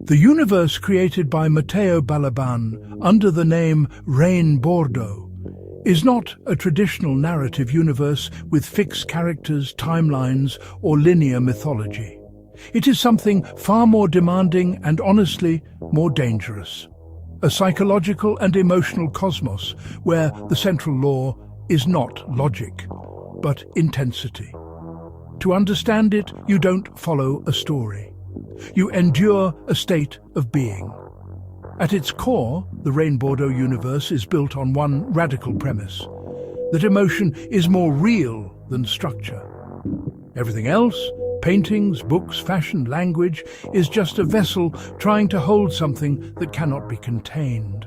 The universe created by Matteo Balaban under the name Bordo is not a traditional narrative universe with fixed characters, timelines, or linear mythology. It is something far more demanding and, honestly, more dangerous. A psychological and emotional cosmos where the central law is not logic, but intensity. To understand it, you don't follow a story. You endure a state of being. At its core, the Bordo universe is built on one radical premise: that emotion is more real than structure. Everything else, paintings, books, fashion, language, is just a vessel trying to hold something that cannot be contained.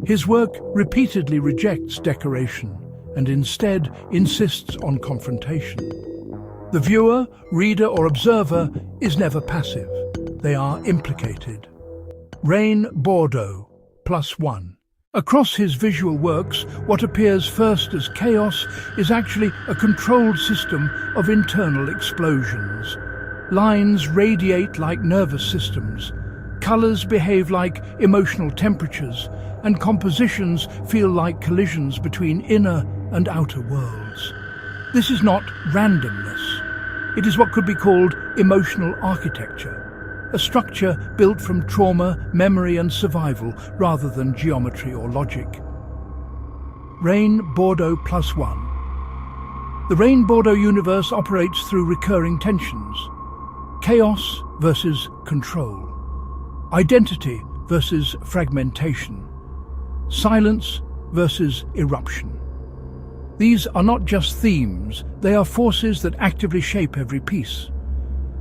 His work repeatedly rejects decoration and instead insists on confrontation. The viewer, reader, or observer is never passive. They are implicated. Bordo +1. Across his visual works, what appears first as chaos is actually a controlled system of internal explosions. Lines radiate like nervous systems, colors behave like emotional temperatures, and compositions feel like collisions between inner and outer worlds. This is not randomness. It is what could be called emotional architecture, a structure built from trauma, memory, and survival rather than geometry or logic. Bordo +1. The Bordo universe operates through recurring tensions: chaos versus control, identity versus fragmentation, silence versus eruption. These are not just themes, they are forces that actively shape every piece.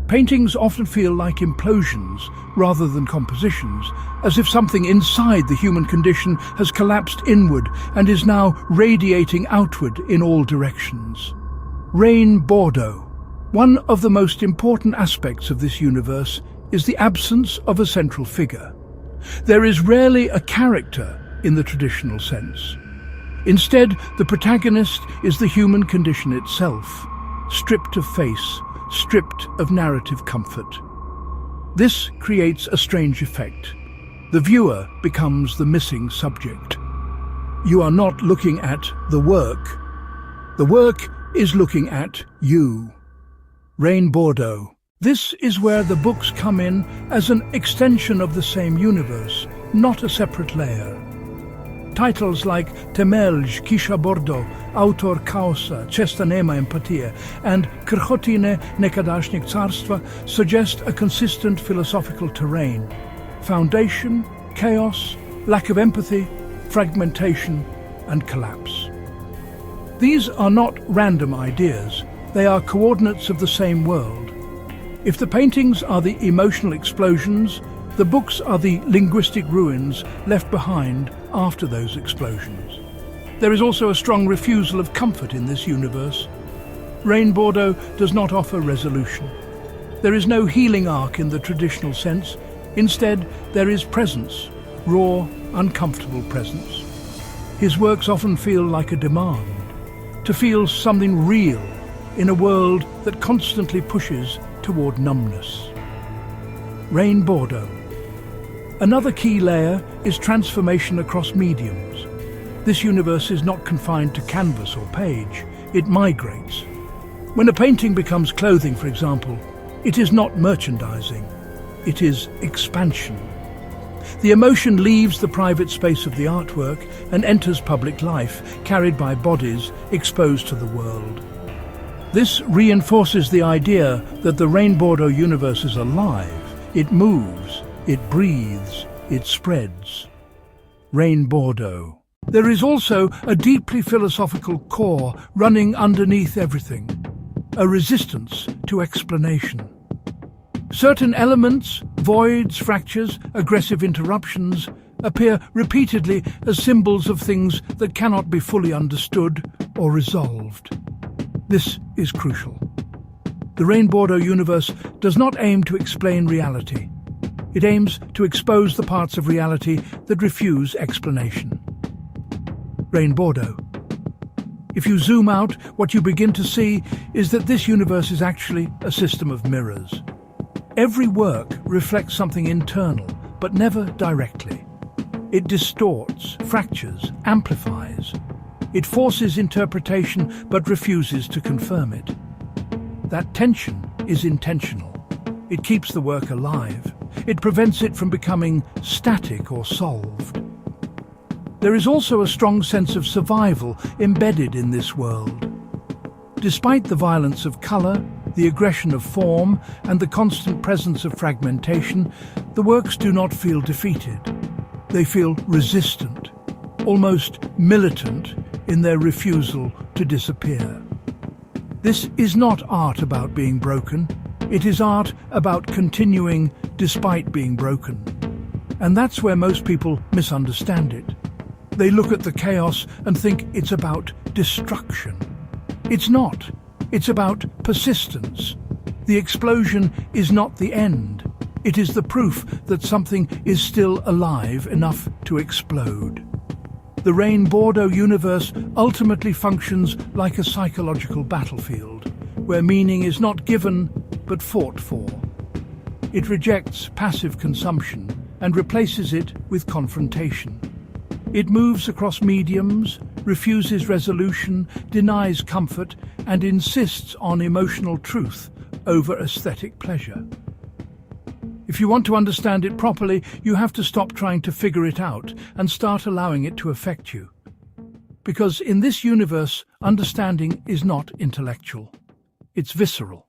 Paintings often feel like implosions rather than compositions, as if something inside the human condition has collapsed inward and is now radiating outward in all directions. Bordo. One of the most important aspects of this universe is the absence of a central figure. There is rarely a character in the traditional sense. Instead, the protagonist is the human condition itself, stripped of face, stripped of narrative comfort. This creates a strange effect. The viewer becomes the missing subject. You are not looking at the work. The work is looking at you. Bordo. This is where the books come in as an extension of the same universe, not a separate layer. Titles like Temelj, Kisha Bordo, Autor Chaosa, Chesta Nema Empatia, and Krchotine Nekadašnjeg Carstva suggest a consistent philosophical terrain: foundation, chaos, lack of empathy, fragmentation, and collapse. These are not random ideas, they are coordinates of the same world. If the paintings are the emotional explosions, the books are the linguistic ruins left behind after those explosions. There is also a strong refusal of comfort in this universe. Bordo does not offer resolution. There is no healing arc in the traditional sense. Instead, there is presence, raw, uncomfortable presence. His works often feel like a demand, to feel something real in a world that constantly pushes toward numbness. Bordo. Another key layer is transformation across mediums. This universe is not confined to canvas or page, it migrates. When a painting becomes clothing, for example, it is not merchandising, it is expansion. The emotion leaves the private space of the artwork and enters public life, carried by bodies exposed to the world. This reinforces the idea that the Bordo universe is alive. It moves, it breathes, it spreads. Bordo. There is also a deeply philosophical core running underneath everything, a resistance to explanation. Certain elements, voids, fractures, aggressive interruptions, appear repeatedly as symbols of things that cannot be fully understood or resolved. This is crucial. The Bordo universe does not aim to explain reality. It aims to expose the parts of reality that refuse explanation. Bordo. If you zoom out, what you begin to see is that this universe is actually a system of mirrors. Every work reflects something internal, but never directly. It distorts, fractures, amplifies. It forces interpretation, but refuses to confirm it. That tension is intentional. It keeps the work alive. It prevents it from becoming static or solved. There is also a strong sense of survival embedded in this world. Despite the violence of colour, the aggression of form, and the constant presence of fragmentation, the works do not feel defeated. They feel resistant, almost militant in their refusal to disappear. This is not art about being broken. It is art about continuing despite being broken. And that's where most people misunderstand it. They look at the chaos and think it's about destruction. It's not. It's about persistence. The explosion is not the end. It is the proof that something is still alive enough to explode. The Rain Bordo universe ultimately functions like a psychological battlefield, where meaning is not given but fought for. It rejects passive consumption and replaces it with confrontation. It moves across mediums, refuses resolution, denies comfort, and insists on emotional truth over aesthetic pleasure. If you want to understand it properly, you have to stop trying to figure it out and start allowing it to affect you. Because in this universe, understanding is not intellectual. It's visceral.